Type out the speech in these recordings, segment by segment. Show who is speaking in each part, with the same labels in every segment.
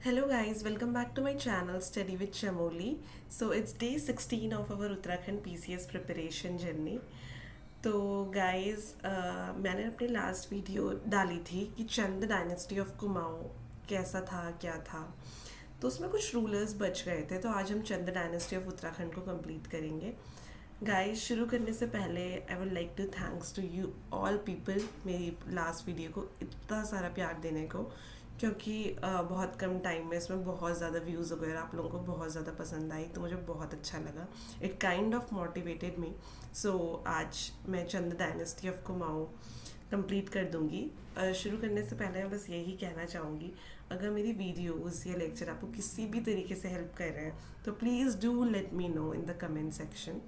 Speaker 1: Hello guys, welcome back to my channel Study with Chamoli. So it's day 16 of our Uttarakhand PCS preparation journey. तो guys मैंने अपनी last video डाली थी कि चंद dynasty of Kumaon कैसा था क्या था। तो उसमें कुछ रूलर्स बच गए थे, तो आज हम चंद डायनेस्टी ऑफ उत्तराखंड को कंप्लीट करेंगे। गाइस शुरू करने से पहले I would like to thanks to you all people मेरी लास्ट वीडियो को इतना सारा प्यार देने को, क्योंकि बहुत कम टाइम में इसमें बहुत ज़्यादा व्यूज़ वगैरह आप लोगों को बहुत ज़्यादा पसंद आई, तो मुझे बहुत अच्छा लगा। It kind of motivated me. So आज मैं Chand dynasty of Kumaon complete कर दूंगी। शुरू करने से पहले मैं बस यही कहना चाहूँगी, अगर मेरी वीडियोस या लेक्चर आपको किसी भी तरीके से हेल्प कर रहे हैं तो please do let me know in the comment section.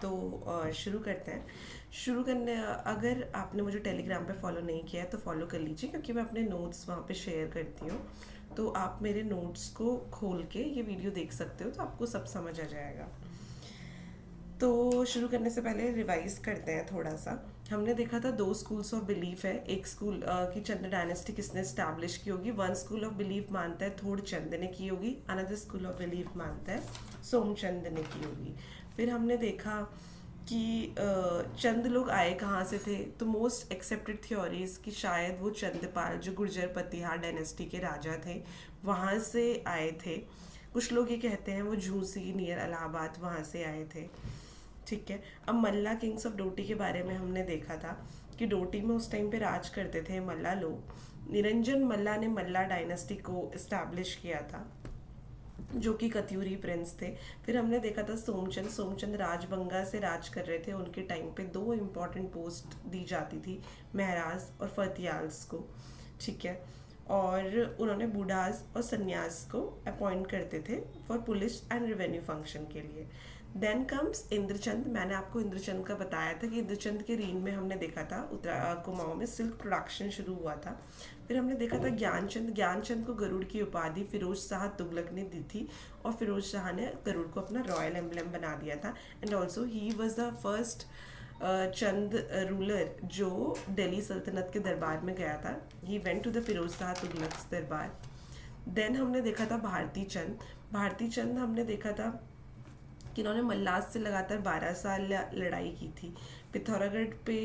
Speaker 1: तो शुरू करते हैं। शुरू करने अगर आपने मुझे टेलीग्राम पे फॉलो नहीं किया है तो फॉलो कर लीजिए, क्योंकि मैं अपने नोट्स वहाँ पे शेयर करती हूँ। तो आप मेरे नोट्स को खोल के ये वीडियो देख सकते हो, तो आपको सब समझ आ जाएगा। तो शुरू करने से पहले रिवाइज करते हैं थोड़ा सा। हमने देखा था दो स्कूल्स ऑफ बिलीफ है। एक स्कूल की चंद डायनेस्टी किसने स्टैब्लिश की होगी। वन स्कूल ऑफ बिलीफ मानता है थोड़ चंद ने की होगी। अनदर स्कूल ऑफ बिलीफ मानता है सोमचंद ने की होगी। फिर हमने देखा कि चंद लोग आए कहाँ से थे। तो मोस्ट एक्सेप्टेड थ्योरीज कि शायद वो चंदपाल जो गुर्जर पतिहार डायनेस्टी के राजा थे वहाँ से आए थे। कुछ लोग ये कहते हैं वो झूसी नियर इलाहाबाद वहाँ से आए थे। ठीक है। अब मल्ला किंग्स ऑफ डोटी के बारे में हमने देखा था कि डोटी में उस टाइम पे राज करते थे मल्ला लोग। निरंजन मल्ला ने मल्ला डायनेस्टी को इस्टेब्लिश किया था, जो कि कत्यूरी प्रिंस थे। फिर हमने देखा था सोमचंद राजबंगा से राज कर रहे थे। उनके टाइम पे दो इम्पॉर्टेंट पोस्ट दी जाती थी, महराज और फतियाल्स को। ठीक है। और उन्होंने बूढ़ास और सन्यास को अपॉइंट करते थे for police and revenue function के लिए। Then comes Indrachand. मैंने आपको इंद्रचंद का बताया था कि इंद्रचंद के रीन में हमने देखा था कुमाऊं में सिल्क प्रोडक्शन शुरू हुआ था। फिर हमने देखा था ज्ञानचंद को गरुड़ की उपाधि फिरोज शाह तुगलक ने दी थी, और फिरोज शाह ने गरुड़ को अपना रॉयल एम्बलम बना दिया था। And also he was the first Chand ruler जो दिल्ली सल्तनत के दरबार में गया था। He went to the Firoz Shah Tughlaq दरबार। देन हमने देखा था भारती चंद हमने देखा था कि इन्होंने मल्लास से लगातार 12 साल लड़ाई की थी। पिथौरागढ़ पे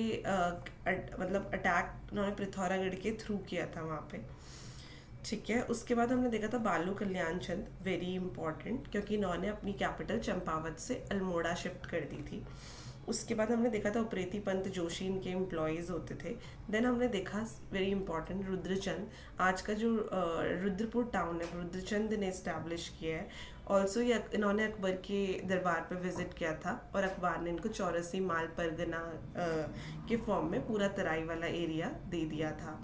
Speaker 1: मतलब अटैक उन्होंने पिथौरागढ़ के थ्रू किया था वहाँ पे। ठीक है। उसके बाद हमने देखा था बालू कल्याण चंद, वेरी इंपॉर्टेंट, क्योंकि इन्होंने अपनी कैपिटल चंपावत से अल्मोड़ा शिफ्ट कर दी थी। उसके बाद हमने देखा था उप्रेती पंत जोशी इनके एम्प्लॉयज़ होते थे। देन हमने देखा वेरी इंपॉर्टेंट रुद्रचंद, आज का जो रुद्रपुर टाउन है रुद्रचंद ने इस्टेब्लिश किया है। ऑल्सो ये इन्होंने अकबर के दरबार पर विजिट किया था, और अकबर ने इनको चौरसी माल परगना के फॉर्म में पूरा तराई वाला एरिया दे दिया था।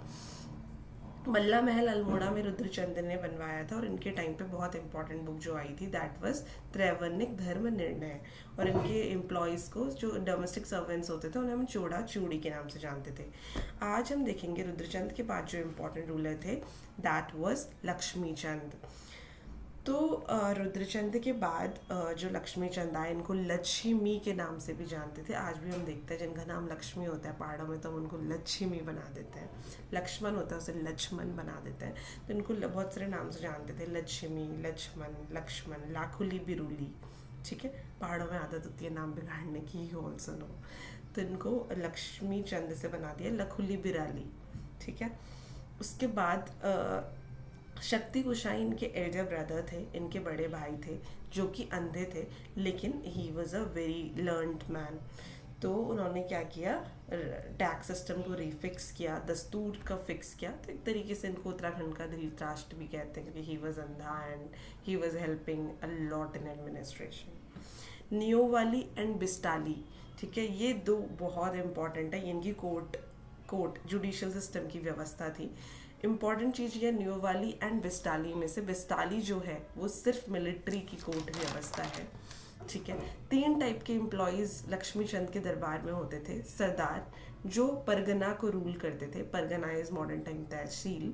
Speaker 1: मल्ला महल अल्मोड़ा में रुद्रचंद ने बनवाया था, और इनके टाइम पे बहुत इंपॉर्टेंट बुक जो आई थी दैट वाज त्रैवर्णिक धर्म निर्णय। और इनके एम्प्लॉयज़ को जो डोमेस्टिक सर्वेंट्स होते थे उन्हें हम चोड़ा चूड़ी के नाम से जानते थे। आज हम देखेंगे रुद्रचंद के बाद जो इम्पोर्टेंट रूलर थे दैट वाज लक्ष्मी चंद। तो रुद्रचंद के बाद जो लक्ष्मी चंद आए इनको लक्ष्मी के नाम से भी जानते थे। आज भी हम देखते हैं जिनका नाम लक्ष्मी होता है पहाड़ों में तो हम उनको लक्ष्मी बना देते हैं। लक्ष्मण होता है उसे लक्ष्मण बना देते हैं। तो इनको बहुत सारे नाम से जानते थे, लक्ष्मी, लक्ष्मण, लाखुली, बिरुली। ठीक है। पहाड़ों में आदत होती है नाम बिगाड़ने की, यू ऑल्सो नो। तो इनको लक्ष्मी चंद से बना दिया लखुली बिराली। ठीक है। उसके बाद शक्ति कुशाई इनके एल्डर ब्रदर थे, इनके बड़े भाई थे जो कि अंधे थे, लेकिन he was a very learned man. तो उन्होंने क्या किया, टैक्स सिस्टम को रिफिक्स किया, दस्तूर का फिक्स किया। तो एक तरीके से इनको उत्तराखंड का धृतराष्ट्र भी कहते हैं, क्योंकि ही वॉज अंधा and he was helping a lot in administration. नियोवाली एंड बिस्टाली, ठीक है, ये दो बहुत इंपॉर्टेंट है। इनकी कोर्ट जुडिशियल सिस्टम की व्यवस्था थी। इम्पॉर्टेंट चीज़ ये न्योवाली एंड बिस्टाली में से बिस्टाली जो है वो सिर्फ मिलिट्री की कोर्ट व्यवस्था है। ठीक है। 3 टाइप के एम्प्लॉयज़ लक्ष्मी चंद के दरबार में होते थे। सरदार जो परगना को रूल करते थे, परगना इज मॉडर्न टाइम तहसील।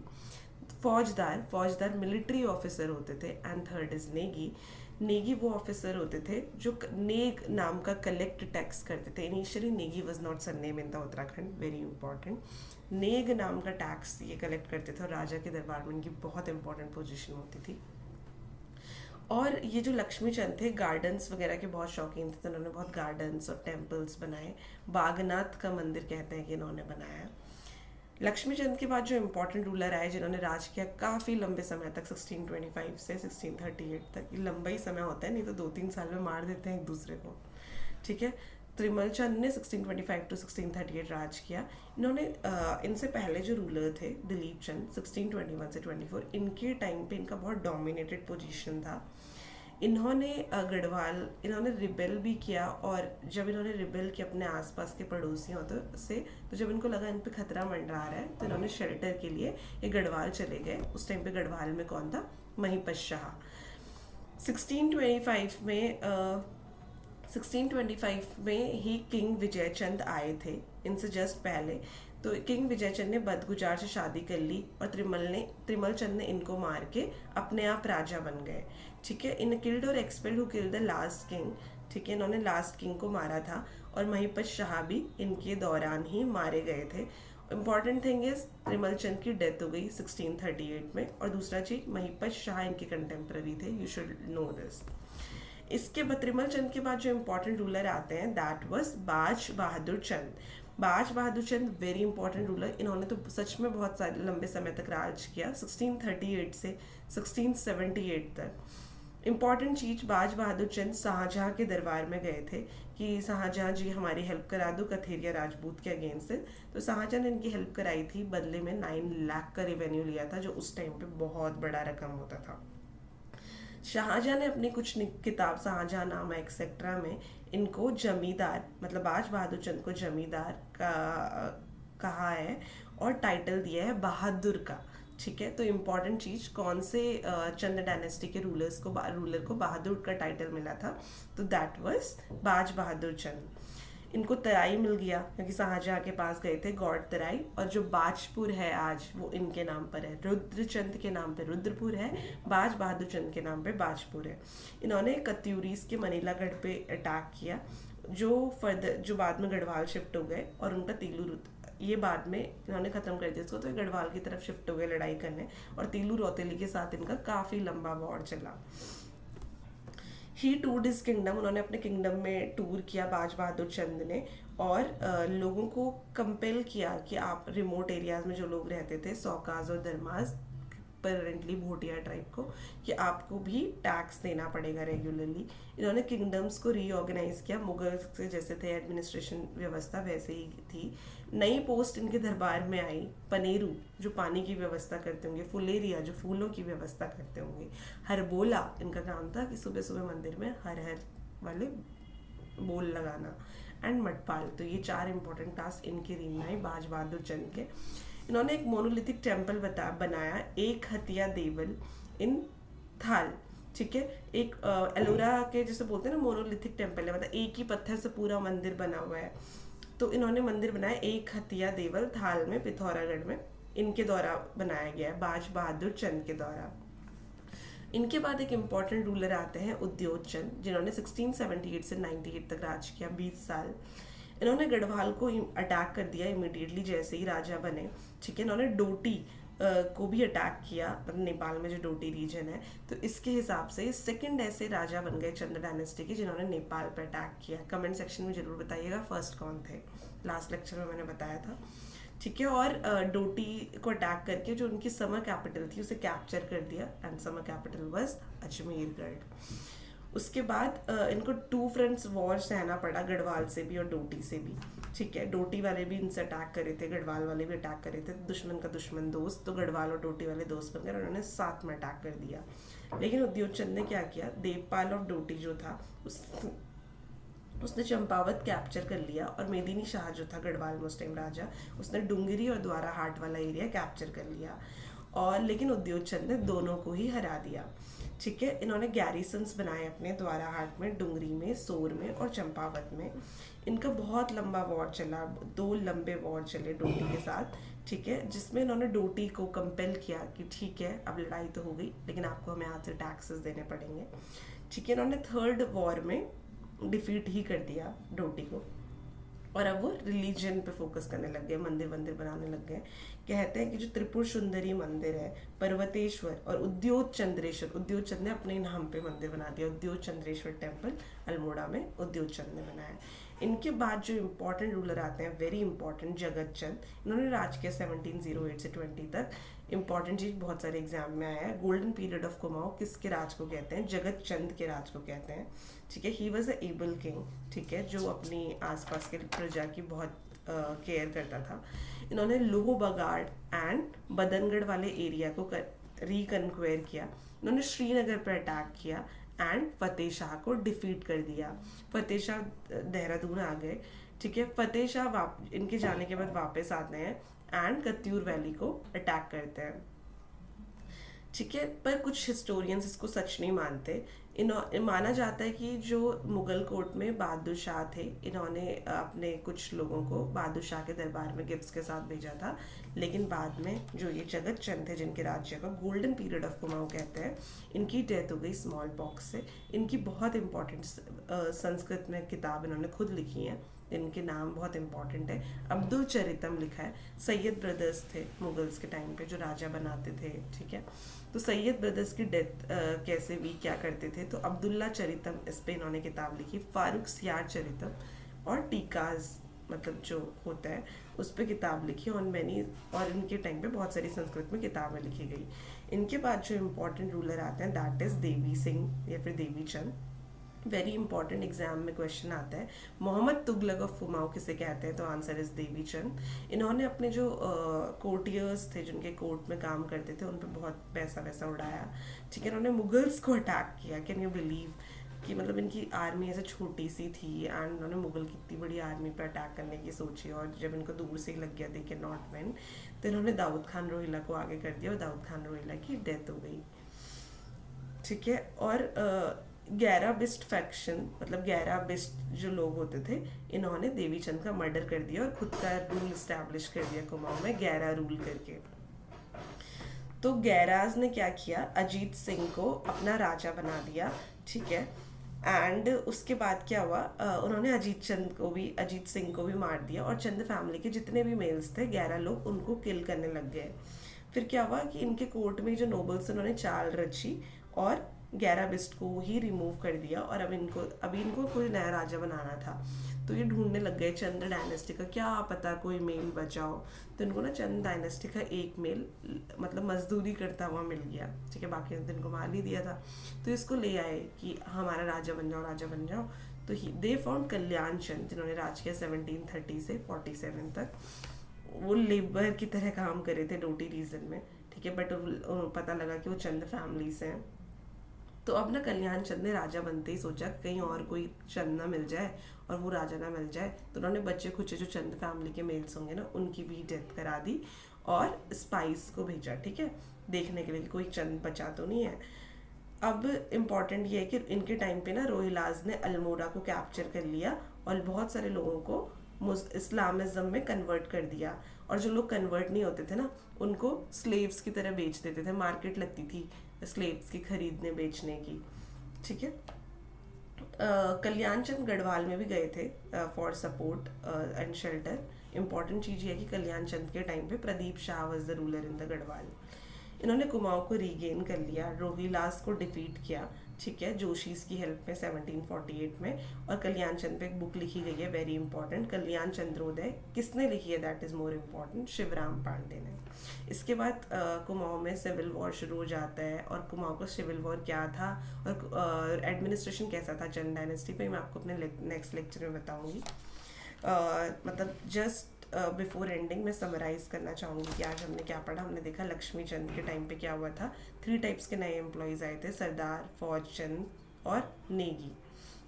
Speaker 1: फौजदार मिलिट्री ऑफिसर होते थे। And third is Negi Negi वो ऑफिसर होते थे जो नेग नाम का कलेक्ट टैक्स करते थे. Initially Negi was not surname in the Uttarakhand, very important. नेग नाम का टैक्स ये कलेक्ट करते थे और राजा के दरबार में इनकी बहुत इंपॉर्टेंट पोजीशन होती थी. और ये जो लक्ष्मी चंद थे गार्डन्स वगैरह के बहुत शौकीन थे, तो उन्होंने बहुत गार्डन्स और टेम्पल्स बनाए. बागनाथ का मंदिर कहते हैं कि इन्होंने बनाया. लक्ष्मी चंद के बाद जो इम्पोर्टेंट रूलर आए जिन्होंने राज किया काफ़ी लंबे समय तक, 1625 से 1638 तक. ये लंबा ही समय होता है, नहीं तो 2-3 साल में मार देते हैं एक दूसरे को. ठीक है. त्रिमल चंद ने 1625 टू 1638 राज किया. इन्होंने इनसे पहले जो रूलर थे दिलीप चंद 1621 से 24, इनके टाइम पे इनका बहुत डोमिनेटेड पोजीशन था. इन्होंने गढ़वाल इन्होंने रिबेल भी किया, और जब इन्होंने रिबेल किया अपने आसपास के पड़ोसियों से, तो जब इनको लगा इन पे खतरा मंडरा रहा है तो इन्होंने शेल्टर के लिए ये गढ़वाल चले गए. उस टाइम पे गढ़वाल में कौन था? महिपत शाह. 1625 में ही किंग विजयचंद आए थे इनसे जस्ट पहले. तो किंग विजयचंद ने बदगुजार से शादी कर ली और त्रिमल चंद ने इनको मार के अपने आप राजा बन गए. ठीक है. इन किल्ड और expelled who killed the last king. ठीक है. इन्होंने लास्ट किंग को मारा था और महिपत शाह भी इनके दौरान ही मारे गए थे. इम्पॉर्टेंट थिंग इज त्रिमल चंद की डेथ हो गई 1638 में. और दूसरा चीज, महिपत शाह इनके कंटेम्प्रेरी थे. You should know this. इसके बाद त्रिमल चंद के बाद जो इम्पोर्टेंट रूलर आते हैं दैट वाज बाज बहादुर चंद. बाज बहादुर चंद वेरी इंपॉर्टेंट रूलर. इन्होंने तो सच में बहुत सारे लंबे समय तक राज किया, 1638 से 1678 तक. इम्पॉर्टेंट चीज, बाज बहादुर चंद शाहजहाँ के दरबार में गए थे कि शाहजहाँ जी हमारी हेल्प करा दो कथेरिया राजपूत के अगेंस्ट से. तो शाहजहाँ ने इनकी हेल्प कराई थी, बदले में 9 लाख का रेवेन्यू लिया था, जो उस टाइम पे बहुत बड़ा रकम होता था. शाहजहाँ ने अपनी कुछ किताब शाहजहाँ नामा एक्सेट्रा में इनको जमींदार, मतलब बाज बहादुर चंद को जमींदार का कहा है और टाइटल दिया है बहादुर का. ठीक है. तो इम्पॉर्टेंट चीज, कौन से चंद डायनेस्टी के रूलर को बहादुर का टाइटल मिला था? तो दैट वाज बाज बहादुर चंद. इनको तराई मिल गया क्योंकि शाहजहाँ के पास गए थे, गौड़ तराई. और जो बाजपुर है आज वो इनके नाम पर है. रुद्रचंद के नाम पे रुद्रपुर है, बाज बहादुर चंद के नाम पे बाजपुर है. इन्होंने कत्यूरीज के मनीलागढ़ पे अटैक किया, जो बाद में गढ़वाल शिफ्ट हो गए, और उनका तीलू ये बाद में इन्होंने खत्म कर दिया इसको, तो गढ़वाल की तरफ शिफ्ट हो गए लड़ाई करने. और तीलू रौतेली के साथ इनका काफी लंबा वॉर चला. ही टूर्ड हिज किंगडम. उन्होंने अपने किंगडम में टूर किया बाज बहादुर चंद ने, और लोगों को कंपेल किया कि आप रिमोट एरियाज में जो लोग रहते थे, सौकाज और दरमाज, पेरेंटली भोटिया ट्राइब को, कि आपको भी टैक्स देना पड़ेगा रेगुलरली. इन्होंने किंगडम्स को रीऑर्गेनाइज किया. मुगल से जैसे थे एडमिनिस्ट्रेशन व्यवस्था वैसे ही थी. नई पोस्ट इनके दरबार में आई, पनेरू जो पानी की व्यवस्था करते होंगे, फुलेरिया जो फूलों की व्यवस्था करते होंगे, हरबोला इनका काम था कि सुबह सुबह मंदिर में हर वाले बोल लगाना, एंड मटपाल. तो ये 4 इंपॉर्टेंट टास्क इनके रीन में आई बाज बहादुर चंद के. इन्होंने एक मोनोलिथिक टेम्पल बनाया, एक हथिया देवल इन थाल. ठीक है. एक एलोरा के जैसे बोलते हैं ना मोनोलिथिक टेम्पल है, मतलब एक ही पत्थर से पूरा मंदिर बना हुआ है. तो इन्होंने मंदिर बनाया एक हथिया देवल थाल में, पिथौरागढ़ में. इनके द्वारा बनाया गया है, बाज बहादुर चंद के द्वारा. इनके बाद एक इम्पॉर्टेंट रूलर आते हैं उद्योग चंद, जिन्होंने 1678 से 98 तक राज किया, 20 साल. इन्होंने गढ़वाल को अटैक कर दिया इमीडिएटली जैसे ही राजा बने. ठीक है. इन्होंने डोटी को भी अटैक किया, नेपाल में जो डोटी रीजन है. तो इसके हिसाब से सेकंड ऐसे राजा बन गए चंद डायनेस्टी के जिन्होंने नेपाल पर अटैक किया. कमेंट सेक्शन में जरूर बताइएगा फर्स्ट कौन थे. लास्ट लेक्चर में मैंने बताया था. ठीक है. और डोटी को अटैक करके जो उनकी समर कैपिटल थी उसे कैप्चर कर दिया, एंड समर कैपिटल वाज अजमेरगढ़. उसके बाद इनको 2 फ्रंट्स वॉर सहना पड़ा, गढ़वाल से भी और डोटी से भी. ठीक है. डोटी वाले भी इनसे अटैक करे थे, गढ़वाल वाले भी अटैक करे थे. दुश्मन का दुश्मन दोस्त, तो गढ़वाल और डोटी वाले दोस्त बन गए, उन्होंने साथ में अटैक कर दिया. लेकिन उद्योग चंद ने क्या किया, देवपाल ऑफ डोटी जो था उसने चंपावत कैप्चर कर लिया, और मेदिनी शाह जो था गढ़वाल में उस टाइम राजा, उसने डुंगरी और द्वारा हाट वाला एरिया कैप्चर कर लिया. और लेकिन उद्योग चंद ने दोनों को ही हरा दिया. ठीक है. इन्होंने गैरिसन्स बनाए अपने द्वारा हाट में, डुंगरी में, सोर में और चंपावत में. इनका बहुत लंबा वॉर चला, 2 लंबे वॉर चले डोटी के साथ. ठीक है. जिसमें इन्होंने डोटी को कंपेल किया कि ठीक है अब लड़ाई तो हो गई, लेकिन आपको हमें आज से टैक्सेस देने पड़ेंगे. ठीक है, इन्होंने थर्ड वॉर में डिफीट ही कर दिया डोटी को, और अब वो रिलीजन पे फोकस करने लग गए, मंदिर वंदिर बनाने लग गए। कहते हैं कि जो त्रिपुर सुंदरी मंदिर है, पर्वतेश्वर और उद्योत चंद्रेश्वर, उद्योत चंद ने अपने नाम पे मंदिर बना दिया, उद्योत चंद्रेश्वर टेम्पल अल्मोड़ा में उद्योत चंद ने बनाया। इनके बाद जो इम्पोर्टेंट रूलर आते हैं, वेरी इंपॉर्टेंट, जगत चंद। इन्होंने राज किया 1708 से 20 तक। इंपॉर्टेंट चीज बहुत सारे एग्जाम में आया है। गोल्डन पीरियड ऑफ कुमाऊं किसके राज को कहते हैं? जगत चंद के राज को कहते हैं। ठीक है, he was a able king, ठीक है, जो अपनी आसपास के प्रजा की बहुत केयर करता था। इन्होंने लोह बगाड़ एंड बदनगढ़ वाले एरिया को रिकन्क्वेयर किया। इन्होंने श्रीनगर पर अटैक किया एंड फतेह शाह को डिफीट कर दिया। फतेह शाह देहरादून आ गए। ठीक है, फतेह शाह इनके जाने के बाद वापस आते हैं एंड कत्यूर वैली को अटैक करते हैं। ठीक है, पर कुछ हिस्टोरियंस इसको सच नहीं मानते। माना जाता है कि जो मुगल कोर्ट में बहादुर शाह थे, इन्होंने अपने कुछ लोगों को बहादुर शाह के दरबार में गिफ्ट्स के साथ भेजा था, लेकिन बाद में जो ये जगत चंद थे, जिनके राज्य का गोल्डन पीरियड ऑफ कुमाऊं कहते हैं, इनकी डेथ हो गई स्मॉल पॉक्स से। इनकी बहुत इंपॉर्टेंट संस्कृत में किताब इन्होंने खुद लिखी है, इनके नाम बहुत इंपॉर्टेंट है। अब्दुल चरितम लिखा है। सैयद ब्रदर्स थे मुगल्स के टाइम पे जो राजा बनाते थे। ठीक है, तो सैयद ब्रदर्स की डेथ कैसे हुई, क्या करते थे, तो अब्दुल्ला चरितम, इस पे इन्होंने किताब लिखी। फारूक सियार चरितम और टीकाज मतलब जो होता है उस पर किताब लिखी ऑन मैनी, और इनके टाइम पे बहुत सारी संस्कृत में किताबें लिखी गई। इनके बाद जो इम्पोर्टेंट रूलर आते हैं दैट इज देवी सिंह या फिर देवी चंद। वेरी इंपॉर्टेंट एग्जाम में क्वेश्चन आता है, मोहम्मद तुगलक ऑफ कुमाऊं किसे कहते हैं? तो आंसर इज देवी चंद। इन्होंने अपने जो कोर्टियर्स थे, जिनके कोर्ट में काम करते थे, उन पर बहुत पैसा वैसा उड़ाया। ठीक है, इन्होंने मुगल्स को अटैक किया। कैन यू बिलीव कि मतलब इनकी आर्मी ऐसे छोटी सी थी एंड उन्होंने मुगल की इतनी बड़ी आर्मी पर अटैक करने की सोची, और जब इनको दूर से लग गया दे कैन नॉट विन, तो इन्होंने दाऊद खान रोहिला को आगे कर दिया और दाऊद खान रोहिला की डेथ हो गई। ठीक है, और 11 बिस्ट फैक्शन मतलब 11 बिस्ट जो लोग होते थे, इन्होंने देवी चंद का मर्डर कर दिया और खुद का रूल इस्टेब्लिश कर दिया कुमाऊं में 11 रूल करके। तो 11 ने क्या किया, अजीत सिंह को अपना राजा बना दिया। ठीक है, एंड उसके बाद क्या हुआ, उन्होंने अजीत सिंह को भी मार दिया, और चंद फैमिली के जितने भी मेल्स थे 11 लोग, उनको किल करने लग गए। फिर क्या हुआ कि इनके कोर्ट में जो नोबल्स, उन्होंने चाल रची और 11 बिस्ट को ही रिमूव कर दिया, और अभी इनको कोई नया राजा बनाना था। तो ये ढूंढने लग गए चंद डायनेस्टी का, क्या पता कोई मेल बचाओ। तो इनको ना चंद डायनेस्टी का एक मेल मतलब मजदूरी करता हुआ मिल गया। ठीक है, बाकी ने तो इनको मार ही दिया था। तो इसको ले आए कि हमारा राजा बन जाओ, राजा बन जाओ। तो दे फाउंड कल्याण चंद, जिन्होंने राज किया 1730 से 47 तक। वो लेबर की तरह काम करे थे डोटी रीजन में। ठीक है, बट पता लगा कि वो चंद फैमिली से हैं। तो अब ना कल्याण चंद ने राजा बनते ही सोचा कहीं और कोई चंद ना मिल जाए और वो राजा ना मिल जाए, तो उन्होंने बच्चे खुचे जो चंद फैमिली के मेल्स होंगे ना, उनकी भी डेथ करा दी और स्पाइस को भेजा। ठीक है, देखने के लिए कोई चंद बचा तो नहीं है। अब इम्पॉर्टेंट ये है कि इनके टाइम पे ना रोहिलाज ने अल्मोड़ा को कैप्चर कर लिया और बहुत सारे लोगों को इस्लामिज्म में कन्वर्ट कर दिया, और जो लोग कन्वर्ट नहीं होते थे ना, उनको स्लेव्स की तरह बेच देते थे। मार्केट लगती थी स्लेव्स की खरीदने बेचने की। ठीक है, कल्याण चंद गढ़वाल में भी गए थे for support and shelter. Important चीज़ ये है कि कल्याण चंद के टाइम पे Pradeep Shah was the ruler in the Garhwal. इन्होंने कुमाऊं को रीगेन कर लिया, रोहिलास को डिफीट किया। ठीक है, जोशीस की हेल्प में 1748 में। और कल्याण चंद पे एक बुक लिखी गई है वेरी इंपॉर्टेंट, कल्याण चंद्रोदय। किसने लिखी है that is more important, Shivram Pandey ने। इसके बाद कुमाऊं में सिविल वॉर शुरू हो जाता है, और कुमाऊं का सिविल वॉर क्या था और एडमिनिस्ट्रेशन कैसा था चंद डायनेस्टी पे, मैं आपको अपने नेक्स्ट लेक्चर में बताऊंगी। मतलब जस्ट बिफोर एंडिंग मैं समराइज करना चाहूँगी कि आज हमने क्या पढ़ा। हमने देखा लक्ष्मी चंद के टाइम पे क्या हुआ था। 3 टाइप्स के नए एम्प्लॉयज़ आए थे, सरदार, फौज चंद और नेगी।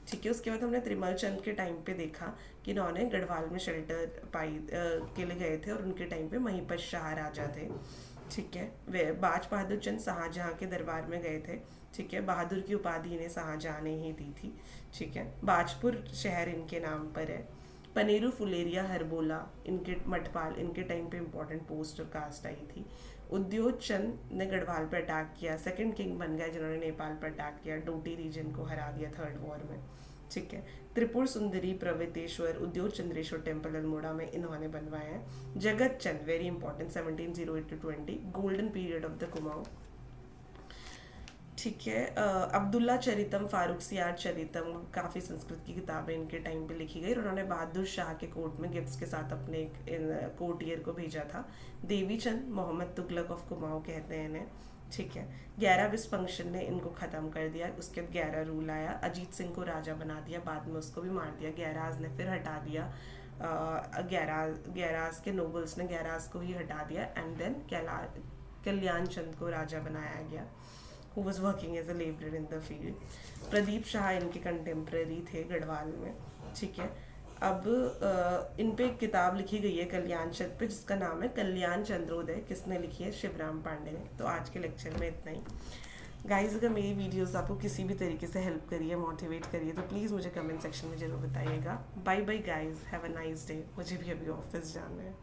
Speaker 1: ठीक है, उसके बाद हमने त्रिमल चंद के टाइम पे देखा कि इन्होंने गढ़वाल में शेल्टर के लिए गए थे, और उनके टाइम पे महिपत शाह राजा थे। ठीक है, वे बाज बहादुर चंद शाहजहाँ के दरबार में गए थे। ठीक है, बहादुर की उपाधि इन्हें शाहजहाँ ने ही दी थी। ठीक है, बाजपुर शहर इनके नाम पर है। पनेरू फुलेरिया हरबोला इनके मठपाल, इनके टाइम पे इम्पोर्टेंट पोस्ट और कास्ट आई थी। उद्योग चंद ने गढ़वाल पर अटैक किया, सेकंड किंग बन गए जिन्होंने नेपाल पर अटैक किया, डोटी रीजन को हरा दिया थर्ड वॉर में, ठीक है। त्रिपुर सुंदरी, प्रवितेश्वर, उद्योग चंद्रेश्वर टेम्पल अल्मोड़ा में इन्होंने बनवाए हैं। Jagat Chand very important 1708 to 20 golden period of the Kumaon, ठीक है। अब्दुल्ला चरितम, फारूक सियार चरितम, काफ़ी संस्कृत की किताबें इनके टाइम पे लिखी गई और उन्होंने बहादुर शाह के कोर्ट में गिफ्ट्स के साथ अपने एक कोर्टियर को भेजा था। देवी चंद, मोहम्मद तुगलक ऑफ कुमाऊं कहते हैं इन्हें, ठीक है। 11 डिस्फंक्शन ने इनको ख़त्म कर दिया, उसके बाद 11 रूल आया, अजीत सिंह को राजा बना दिया, बाद में उसको भी मार दिया, 11 ने फिर हटा दिया, 11 के नोबल्स ने 11 को ही हटा दिया एंड देन कल्याण चंद को राजा बनाया गया, who was working as a laborer in the field. Pradeep Shah इनके कंटेम्प्रेरी थे गढ़वाल में, ठीक है। अब इन पे एक किताब लिखी गई है कल्याण चंद पे जिसका नाम है कल्याण चंद्रोदय, किसने लिखी है? शिवराम पांडे ने। तो आज के लेक्चर में इतना ही गाइज। अगर मेरी वीडियोस आपको किसी भी तरीके से हेल्प करी है, मोटिवेट करी है, तो प्लीज़ मुझे कमेंट सेक्शन में ज़रूर बताइएगा। Bye bye guys, have a nice day. मुझे भी अभी ऑफिस जाना है।